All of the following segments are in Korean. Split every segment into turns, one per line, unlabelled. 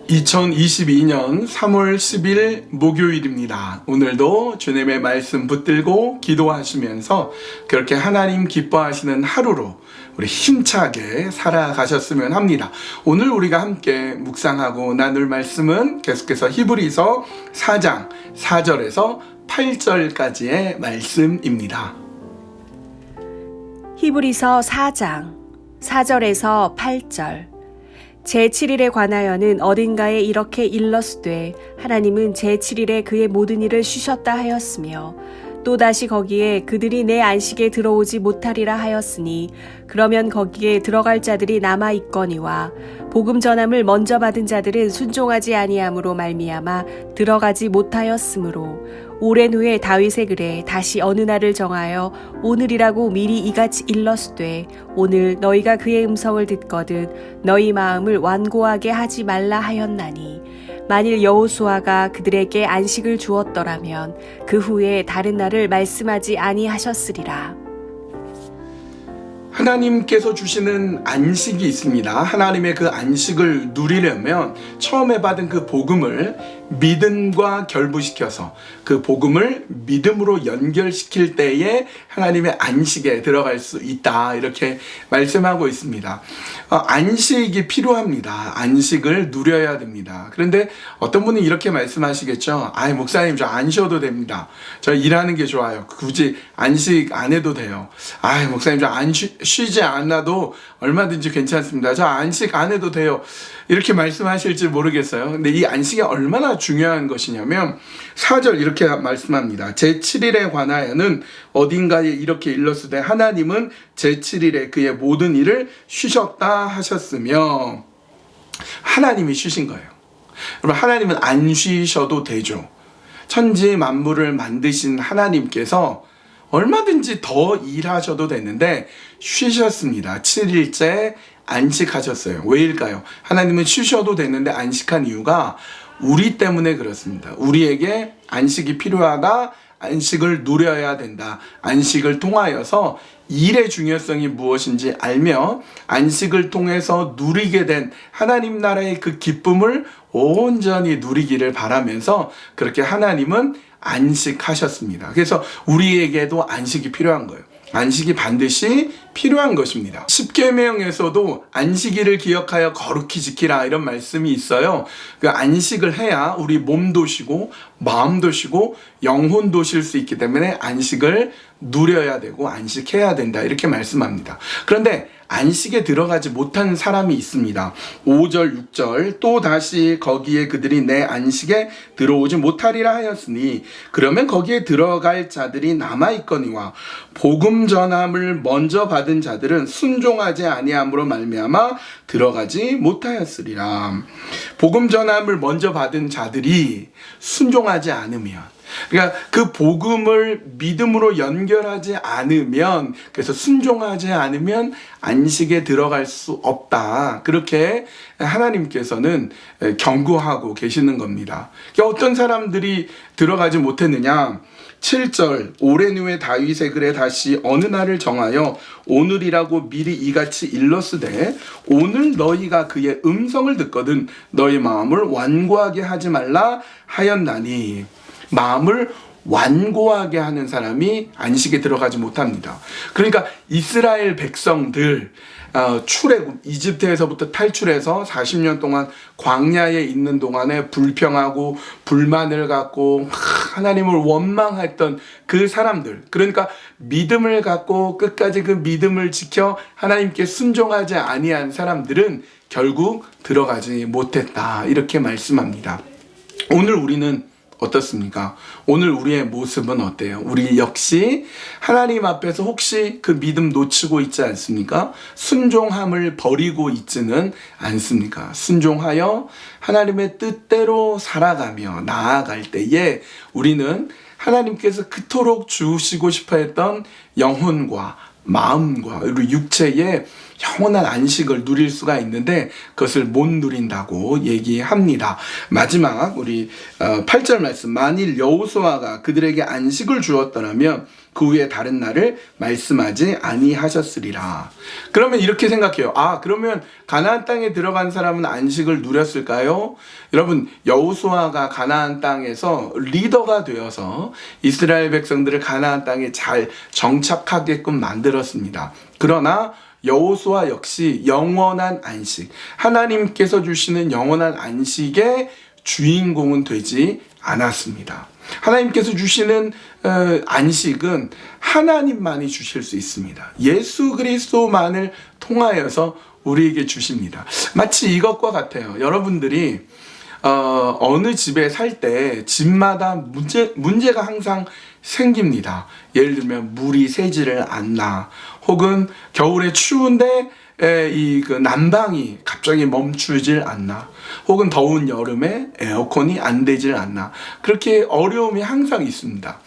(2022년 3월 10일) 목요일입니다. 오늘도 주님의 말씀 붙들고 기도하시면서 그렇게 하나님 기뻐하시는 하루로 우리 힘차게 살아가셨으면 합니다. 오늘 우리가 함께 묵상하고 나눌 말씀은 계속해서 히브리서 4장 4절에서 8절까지의 말씀입니다.
히브리서 4장 4절에서 8절. 제7일에 관하여는 어딘가에 이렇게 일렀으되 하나님은 제7일에 그의 모든 일을 쉬셨다 하였으며 또다시 거기에 그들이 내 안식에 들어오지 못하리라 하였으니 그러면 거기에 들어갈 자들이 남아 있거니와 복음 전함을 먼저 받은 자들은 순종하지 아니함으로 말미암아 들어가지 못하였으므로 오랜 후에 다윗의 글에 다시 어느 날을 정하여 오늘이라고 미리 이같이 일렀으되 오늘 너희가 그의 음성을 듣거든 너희 마음을 완고하게 하지 말라 하였나니 만일 여호수아가 그들에게 안식을 주었더라면 그 후에 다른 날을 말씀하지 아니하셨으리라.
하나님께서 주시는 안식이 있습니다. 하나님의 그 안식을 누리려면 처음에 받은 그 복음을 믿음과 결부시켜서 그 복음을 믿음으로 연결시킬 때에 하나님의 안식에 들어갈 수 있다, 이렇게 말씀하고 있습니다. 안식이 필요합니다. 안식을 누려야 됩니다. 그런데 어떤 분은 이렇게 말씀하시겠죠. 목사님, 저 안 쉬어도 됩니다. 저 일하는 게 좋아요. 굳이 안식 안 해도 돼요. 목사님, 저 쉬지 않아도 얼마든지 괜찮습니다. 저 안식 안 해도 돼요. 이렇게 말씀하실지 모르겠어요. 근데 이 안식이 얼마나 중요한 것이냐면 4절 이렇게 말씀합니다. 제7일에 관하여는 어딘가에 이렇게 일렀으되 하나님은 제7일에 그의 모든 일을 쉬셨다 하셨으며, 하나님이 쉬신 거예요. 여러분, 하나님은 안 쉬셔도 되죠. 천지 만물을 만드신 하나님께서 얼마든지 더 일하셔도 되는데 쉬셨습니다. 7일째 안식하셨어요. 왜일까요? 하나님은 쉬셔도 되는데 안식한 이유가 우리 때문에 그렇습니다. 우리에게 안식이 필요하다. 안식을 누려야 된다. 안식을 통하여서 일의 중요성이 무엇인지 알며 안식을 통해서 누리게 된 하나님 나라의 그 기쁨을 온전히 누리기를 바라면서 그렇게 하나님은 안식하셨습니다. 그래서 우리에게도 안식이 필요한 거예요. 안식이 반드시 필요한 것입니다. 십계명에서도 안식일을 기억하여 거룩히 지키라, 이런 말씀이 있어요. 그 안식을 해야 우리 몸도 쉬고 마음도 쉬고 영혼도 쉴 수 있기 때문에 안식을 누려야 되고 안식해야 된다, 이렇게 말씀합니다. 그런데 안식에 들어가지 못한 사람이 있습니다. 5절 6절 또 다시 거기에 그들이 내 안식에 들어오지 못하리라 하였으니 그러면 거기에 들어갈 자들이 남아있거니와 복음 전함을 먼저 받은 자들은 순종하지 아니함으로 말미암아 들어가지 못하였으리라. 복음 전함을 먼저 받은 자들이 순종하지 않으면, 그러니까 그 복음을 믿음으로 연결하지 않으면, 그래서 순종하지 않으면 안식에 들어갈 수 없다, 그렇게 하나님께서는 경고하고 계시는 겁니다. 그러니까 어떤 사람들이 들어가지 못했느냐. 7절 오랜 후에 다윗의 글에 다시 어느 날을 정하여 오늘이라고 미리 이같이 일렀으되 오늘 너희가 그의 음성을 듣거든 너희 마음을 완고하게 하지 말라 하였나니. 마음을 완고하게 하는 사람이 안식에 들어가지 못합니다. 그러니까 이스라엘 백성들 출애굽, 이집트에서부터 탈출해서 40년 동안 광야에 있는 동안에 불평하고 불만을 갖고 하나님을 원망했던 그 사람들, 그러니까 믿음을 갖고 끝까지 그 믿음을 지켜 하나님께 순종하지 아니한 사람들은 결국 들어가지 못했다, 이렇게 말씀합니다. 오늘 우리는 어떻습니까? 오늘 우리의 모습은 어때요? 우리 역시 하나님 앞에서 혹시 그 믿음 놓치고 있지 않습니까? 순종함을 버리고 있지는 않습니까? 순종하여 하나님의 뜻대로 살아가며 나아갈 때에 우리는 하나님께서 그토록 주시고 싶어 했던 영혼과 마음과 우리 육체의 영원한 안식을 누릴 수가 있는데 그것을 못 누린다고 얘기합니다. 마지막 우리 8절 말씀, 만일 여호수아가 그들에게 안식을 주었더라면 그 후에 다른 날을 말씀하지 아니하셨으리라. 그러면 이렇게 생각해요. 그러면 가나안 땅에 들어간 사람은 안식을 누렸을까요? 여러분, 여호수아가 가나안 땅에서 리더가 되어서 이스라엘 백성들을 가나안 땅에 잘 정착하게끔 만들었습니다. 그러나 여호수아 역시 영원한 안식, 하나님께서 주시는 영원한 안식의 주인공은 되지 않았습니다. 하나님께서 주시는 안식은 하나님만이 주실 수 있습니다. 예수 그리스도만을 통하여서 우리에게 주십니다. 마치 이것과 같아요. 여러분들이 어느 집에 살 때 집마다 문제가 항상 생깁니다. 예를 들면 물이 새지를 않나, 혹은 겨울에 추운데 그 난방이 갑자기 멈추질 않나, 혹은 더운 여름에 에어컨이 안 되질 않나, 그렇게 어려움이 항상 있습니다.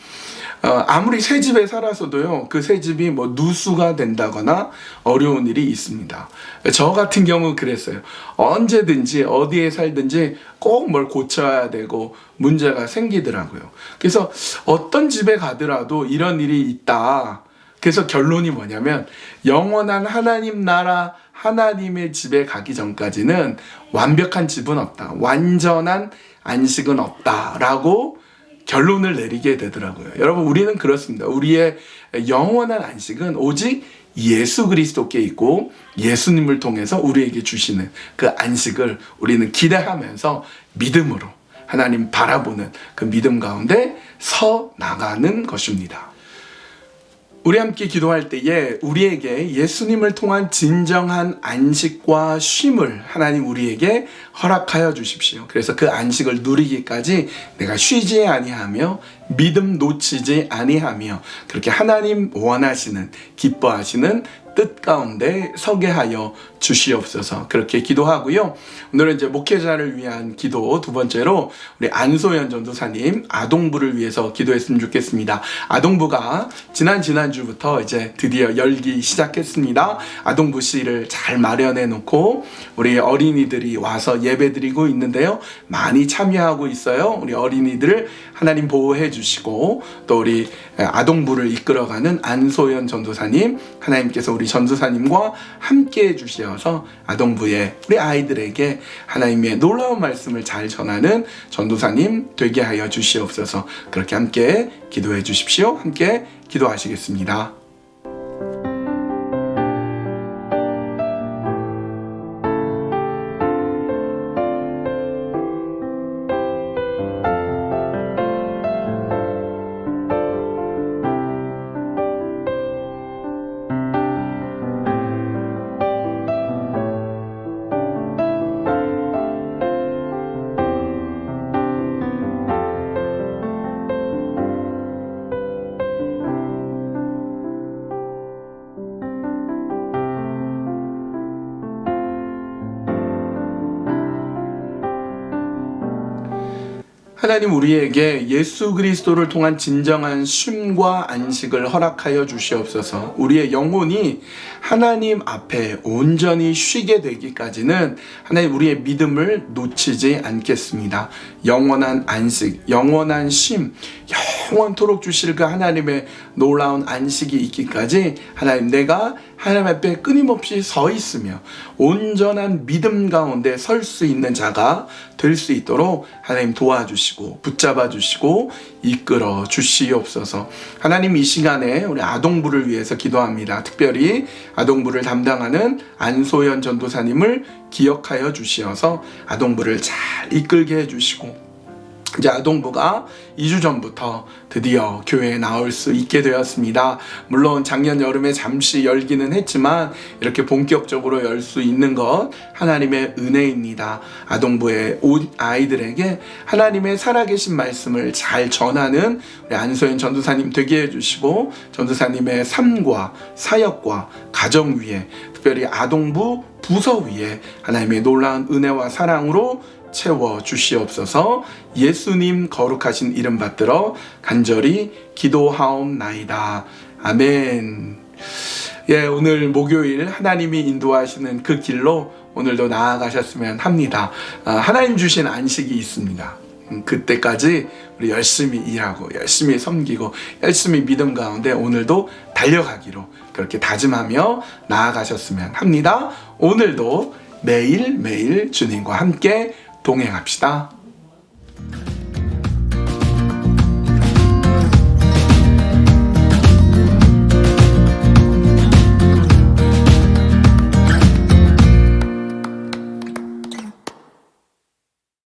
아무리 새 집에 살아서도요, 그 새 집이 뭐 누수가 된다거나 어려운 일이 있습니다. 저 같은 경우 그랬어요. 언제든지 어디에 살든지 꼭 뭘 고쳐야 되고 문제가 생기더라고요. 그래서 어떤 집에 가더라도 이런 일이 있다. 그래서 결론이 뭐냐면, 영원한 하나님 나라 하나님의 집에 가기 전까지는 완벽한 집은 없다, 완전한 안식은 없다라고 결론을 내리게 되더라고요. 여러분, 우리는 그렇습니다. 우리의 영원한 안식은 오직 예수 그리스도께 있고 예수님을 통해서 우리에게 주시는 그 안식을 우리는 기대하면서 믿음으로 하나님 바라보는 그 믿음 가운데 서 나가는 것입니다. 우리 함께 기도할 때에 우리에게 예수님을 통한 진정한 안식과 쉼을 하나님 우리에게 허락하여 주십시오. 그래서 그 안식을 누리기까지 내가 쉬지 아니하며 믿음 놓치지 아니하며 그렇게 하나님 원하시는, 기뻐하시는 뜻 가운데 서게 하여 주시옵소서. 그렇게 기도하고요. 오늘은 이제 목회자를 위한 기도, 두 번째로 우리 안소연 전도사님 아동부를 위해서 기도했으면 좋겠습니다. 아동부가 지난주부터 이제 드디어 열기 시작했습니다. 아동부실을 잘 마련해 놓고 우리 어린이들이 와서 예배드리고 있는데요. 많이 참여하고 있어요. 우리 어린이들을 하나님 보호해 주시고, 또 우리 아동부를 이끌어가는 안소연 전도사님, 하나님께서 우리 전도사님과 함께 해주셔서 아동부의 우리 아이들에게 하나님의 놀라운 말씀을 잘 전하는 전도사님 되게 하여 주시옵소서. 그렇게 함께 기도해 주십시오. 함께 기도하시겠습니다. 하나님, 우리에게 예수 그리스도를 통한 진정한 쉼과 안식을 허락하여 주시옵소서. 우리의 영혼이 하나님 앞에 온전히 쉬게 되기까지는 하나님 우리의 믿음을 놓치지 않겠습니다. 영원한 안식, 영원한 쉼, 영원토록 주실 그 하나님의 놀라운 안식이 있기까지 하나님, 내가 하나님 앞에 끊임없이 서 있으며 온전한 믿음 가운데 설 수 있는 자가 될 수 있도록 하나님 도와주시고 붙잡아 주시고 이끌어 주시옵소서. 하나님, 이 시간에 우리 아동부를 위해서 기도합니다. 특별히 아동부를 담당하는 안소연 전도사님을 기억하여 주시어서 아동부를 잘 이끌게 해주시고, 이제 아동부가 2주 전부터 드디어 교회에 나올 수 있게 되었습니다. 물론 작년 여름에 잠시 열기는 했지만 이렇게 본격적으로 열 수 있는 것 하나님의 은혜입니다. 아동부의 아이들에게 하나님의 살아계신 말씀을 잘 전하는 우리 안소연 전도사님 되게 해주시고, 전도사님의 삶과 사역과 가정 위에, 특별히 아동부 부서 위에 하나님의 놀라운 은혜와 사랑으로 채워 주시옵소서. 예수님 거룩하신 이름 받들어 간절히 기도하옵나이다. 아멘. 예, 오늘 목요일 하나님이 인도하시는 그 길로 오늘도 나아가셨으면 합니다. 하나님 주신 안식이 있습니다. 그때까지 우리 열심히 일하고 열심히 섬기고 열심히 믿음 가운데 오늘도 달려가기로 그렇게 다짐하며 나아가셨으면 합니다. 오늘도 매일매일 주님과 함께 동행합시다.